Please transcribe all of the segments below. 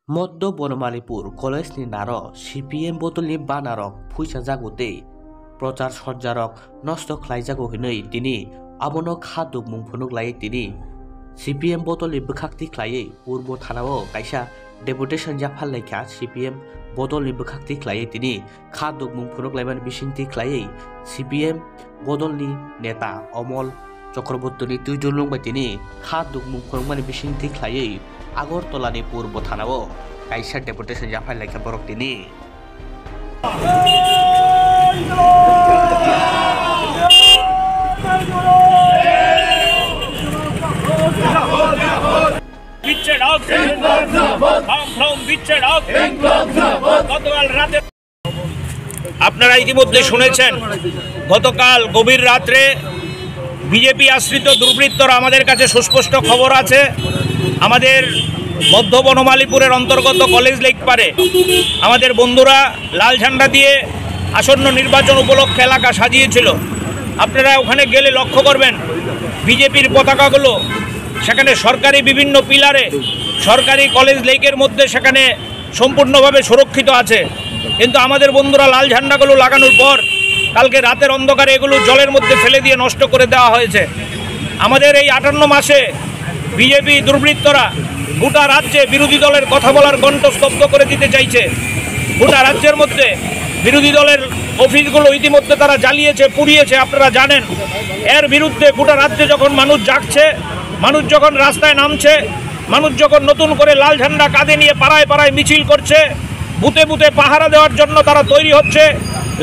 मध्य बनमालीपुर कलेजनि नारक सीपीएम बदलनि बानारक फैसा जागोते प्रचार सज्जारक नष्ट खालायजागौ होनै दिनै आबनो खादुक मुंफुनुक लायै दिनै सीपीएम बदलनि बोखाक्ति खालायै पूर्व थानाव कायसा डेपुटेशन जाफालनायखा सीपीएम बदलनि बोखाक्ति खालायै दिनै खादुक मुंफुनुक लायमान बिसिंथि खालायै सीपीएम बदलनि नेता अमल चक्रवर्तीनि तुइदुलुं बायदिनि खादुक मुंफुनुक माने बिसिंथि खालायै आगरतलानि पूर्व थानाव कायसा डेपुटेशन जाफालनायखा बरक दिनै আপনারা ইতিমধ্যে শুনেছেন গতকাল গভীর রাত্রে বিজেপি আশ্রিত দুর্বৃত্তরা আমাদের কাছে সুস্পষ্ট খবর আছে আমাদের মধ্য বনমালীপুরের অন্তর্গত কলেজ লেক পারে আমাদের বন্ধুরা লাল ঝান্ডা দিয়ে আসন্ন নির্বাচন উপলক্ষে এলাকা সাজিয়েছিল। আপনারা ওখানে গেলে লক্ষ্য করবেন বিজেপির পতাকাগুলো সেখানে সরকারি বিভিন্ন পিলারে সরকারি কলেজ লেকের মধ্যে সেখানে সম্পূর্ণভাবে সুরক্ষিত আছে, কিন্তু আমাদের বন্ধুরা লাল ঝান্ডাগুলো লাগানোর পর কালকে রাতের অন্ধকারে এগুলো জলের মধ্যে ফেলে দিয়ে নষ্ট করে দেওয়া হয়েছে। আমাদের এই 58 মাসে বিজেপি দুর্বৃত্তরা গোটা রাজ্যে বিরোধী দলের কথা বলার কণ্ঠ স্তব্ধ করে দিতে চাইছে। গোটা রাজ্যের মধ্যে বিরোধী দলের অফিসগুলো ইতিমধ্যে তারা জ্বালিয়েছে, পুড়িয়েছে, আপনারা জানেন। এর বিরুদ্ধে গোটা রাজ্যে যখন মানুষ জাগছে, মানুষ যখন রাস্তায় নামছে, মানুষ যখন নতুন করে লাল ঝান্ডা কাঁধে নিয়ে পাড়ায় পাড়ায় মিছিল করছে, বুথে বুথে পাহারা দেওয়ার জন্য তারা তৈরি হচ্ছে,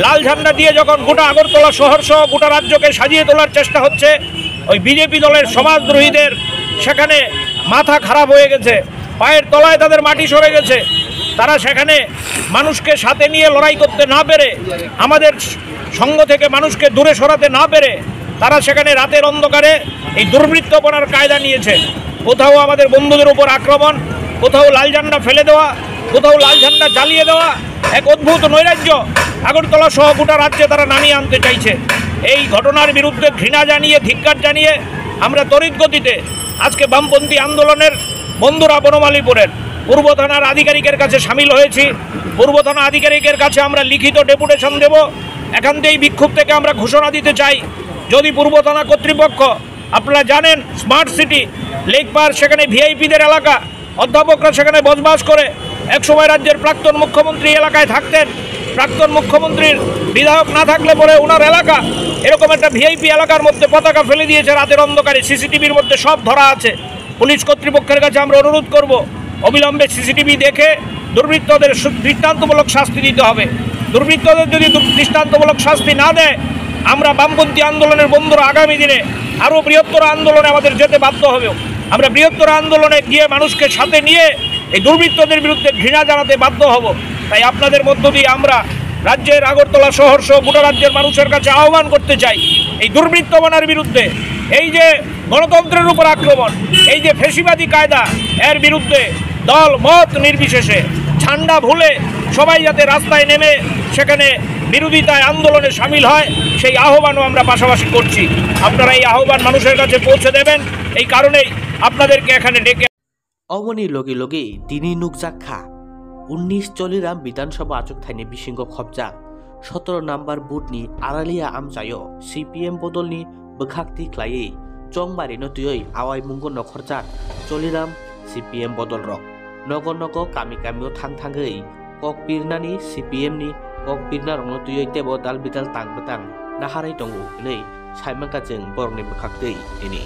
লাল ঝান্ডা দিয়ে যখন গোটা আগরতলা শহর সহ গোটা রাজ্যকে সাজিয়ে তোলার চেষ্টা হচ্ছে, ওই বিজেপি দলের সমাজদ্রোহীদের সেখানে মাথা খারাপ হয়ে গেছে, পায়ের তলায় তাদের মাটি সরে গেছে। তারা সেখানে মানুষকে সাথে নিয়ে লড়াই করতে না পেরে, আমাদের সঙ্গ থেকে মানুষকে দূরে সরাতে না পেরে তারা সেখানে রাতের অন্ধকারে এই দুর্বৃত্তপনার কায়দা নিয়েছে। কোথাও আমাদের বন্ধুদের উপর আক্রমণ, কোথাও লাল ঝান্ডা ফেলে দেওয়া, কোথাও লাল ঝান্ডা জ্বালিয়ে দেওয়া, এক অদ্ভুত নৈরাজ্য আগরতলা সহ গোটা রাজ্যে তারা নামিয়ে আনতে চাইছে। এই ঘটনার বিরুদ্ধে ঘৃণা জানিয়ে, ধিক্কার জানিয়ে আমরা তড়িৎ গতিতে আজকে বামপন্থী আন্দোলনের বন্ধুরা বনমালীপুরের পূর্ব থানার আধিকারিকের কাছে সামিল হয়েছি। পূর্ব থানা আধিকারিকের কাছে আমরা লিখিত ডেপুটেশন দেব। এখান থেকে বিক্ষোভ থেকে আমরা ঘোষণা দিতে চাই, যদি পূর্ব থানা কর্তৃপক্ষ, আপনারা জানেন স্মার্ট সিটি লেক পার সেখানে ভিআইপিদের এলাকা, অধ্যাপকরা সেখানে বসবাস করে, একসময় রাজ্যের প্রাক্তন মুখ্যমন্ত্রী এলাকায় থাকতেন, প্রাক্তন মুখ্যমন্ত্রীর বিধায়ক না থাকলে পরে ওনার এলাকা এরকম একটা ভিআইপি এলাকার মধ্যে পতাকা ফেলে দিয়েছে রাতের অন্ধকারে। সিসিটিভির মধ্যে সব ধরা আছে। পুলিশ কর্তৃপক্ষের কাছে আমরা অনুরোধ করব অবিলম্বে সিসিটিভি দেখে দুর্বৃত্তদের দৃষ্টান্তমূলক শাস্তি দিতে হবে। দুর্বৃত্তদের যদি দৃষ্টান্তমূলক শাস্তি না দেয়, আমরা বামপন্থী আন্দোলনের বন্ধুরা আগামী দিনে আরও বৃহত্তর আন্দোলনে আমাদের যেতে বাধ্য হবে। আমরা বৃহত্তর আন্দোলনে গিয়ে মানুষকে সাথে নিয়ে এই দুর্বৃত্তদের বিরুদ্ধে ঘৃণা জানাতে বাধ্য হব। তাই আপনাদের মধ্য দিয়ে আমরা রাজ্যের আগরতলা শহর সহ গোটা রাজ্যের মানুষের কাছে আহ্বান করতে চাই, এই দুর্বৃত্তপনার বিরুদ্ধে, এই যে গণতন্ত্রের উপর আক্রমণ, এই যে ফেসিবাদী কায়দা, এর বিরুদ্ধে দল মত নির্বিশেষে ঝান্ডা ভুলে সবাই যাতে রাস্তায় নেমে সেখানে বিরোধিতায় আন্দোলনে সামিল হয়, সেই আহ্বানও আমরা পাশাপাশি করছি। আপনারা এই আহ্বান মানুষের কাছে পৌঁছে দেবেন, এই কারণেই আপনাদেরকে এখানে ডেকে। अमनि लगे लगे दिनै नुकजाखा 19 चलिराम विधानसभा आचुकथायनि बिसिंग खबजा 17 नम्बर बुथनि आरालिया आमचायो सीपीएम बदलनि बोखाक्ति खालायै चंबारि नतुयै आवाय मुंग नखरजाक चलिराम सीपीएम बदल रक नगर नगर कामि कामियाव थांगै ककबिरनानि सीपीएम नि ककबिरना रंनतुयै तेबो दाल बिदाल तांबोतां नाहारै दङ नै साइमांकाजों बरंनि बोखाक्तै दिनै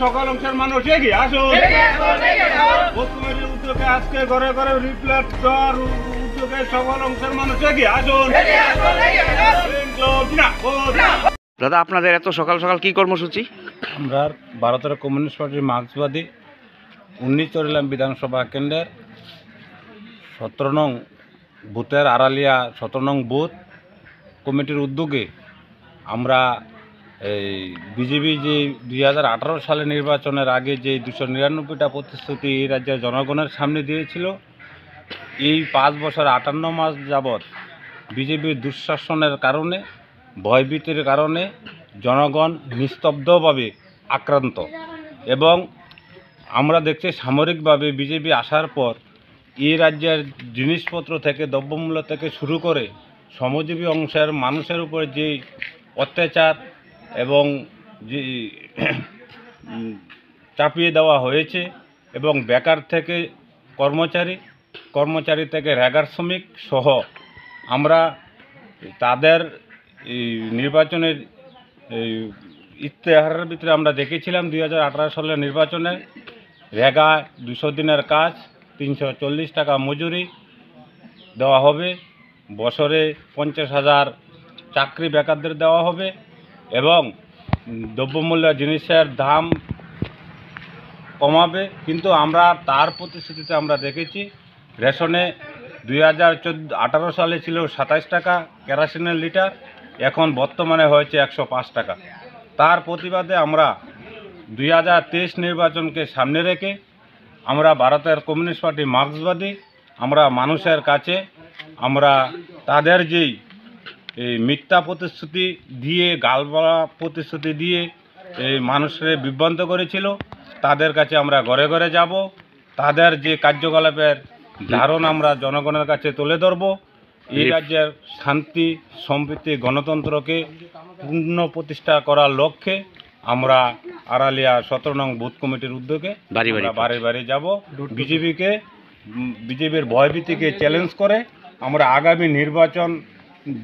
সকল অংশের মানুষ এগিয়ে আসুন। উদ্যোগে আজকে ঘরে ঘরে রিপ্লেট দেওয়ার উদ্যোগে সকল অংশের মানুষ এগিয়ে আসুন। দাদা, আপনাদের এত সকাল সকাল কি কর্মসূচি? আমরা ভারতের কমিউনিস্ট পার্টির মার্ক্সবাদী 19 চলিরাম বিধানসভা কেন্দ্রের 17 নং বুথের আড়ালিয়া 17 নং বুথ কমিটির উদ্যোগে আমরা এই বিজেপি যে 2018 সালে নির্বাচনের আগে যে 299টা প্রতিশ্রুতি এই রাজ্যের জনগণের সামনে দিয়েছিল, এই 5 বছর 58 মাস যাবৎ বিজেপির দুঃশাসনের কারণে, ভয়ভীতির কারণে জনগণ নিস্তব্ধভাবে আক্রান্ত। এবং আমরা দেখছি সামরিকভাবে বিজেপি আসার পর এই রাজ্যের জিনিসপত্র থেকে, দ্রব্যমূল্য থেকে শুরু করে শ্রমজীবী অংশের মানুষের উপর যে অত্যাচার এবং যে চাপিয়ে দেওয়া হয়েছে, এবং বেকার থেকে কর্মচারী থেকে রেগার শ্রমিক সহ আমরা তাদের এই নির্বাচনের এই ইশতেহারের ভিতরে আমরা দেখেছিলাম 2018 সালের নির্বাচনে রেগা 200 দিনের কাজ, 340 টাকা মজুরি দেওয়া হবে, বছরে 50,000 চাকরি বেকারদের দেওয়া হবে, এবং দ্রব্যমূল্য জিনিসের দাম কমাবে। কিন্তু আমরা তার প্রতিশ্রুতিতে আমরা দেখেছি রেশনে 2018 সালে ছিল 27 টাকা কেরোসিনের লিটার, এখন বর্তমানে হয়েছে 105 টাকা। তার প্রতিবাদে আমরা 2023 নির্বাচনকে সামনে রেখে আমরা ভারতের কমিউনিস্ট পার্টি মার্ক্সবাদী আমরা মানুষের কাছে আমরা তাদের যেই এই মিথ্যা প্রতিশ্রুতি দিয়ে, গালবলা প্রতিশ্রুতি দিয়ে এই মানুষের বিভ্রান্ত করেছিল, তাদের কাছে আমরা ঘরে ঘরে যাব, তাদের যে কার্যকলাপের ধারণ আমরা জনগণের কাছে তুলে ধরব। এই রাজ্যের শান্তি, সম্প্রীতি, গণতন্ত্রকে পূর্ণ প্রতিষ্ঠা করার লক্ষ্যে আমরা আড়ালিয়া 17 নং বুথ কমিটির উদ্যোগে বাড়ি বাড়ি যাব। বিজেপির ভয়ভীতিকে চ্যালেঞ্জ করে আমরা আগামী নির্বাচন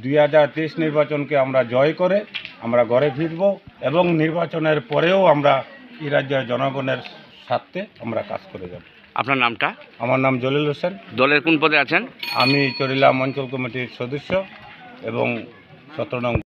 2023 নির্বাচনকে আমরা জয় করে আমরা ঘরে ফিরব, এবং নির্বাচনের পরেও আমরা এই রাজ্যের জনগণের স্বার্থে আমরা কাজ করে যাব। আপনার নামটা? আমার নাম জলিল হোসেন। দলের কোন পদে আছেন? আমি চরিলাম অঞ্চল কমিটির সদস্য এবং 17 নং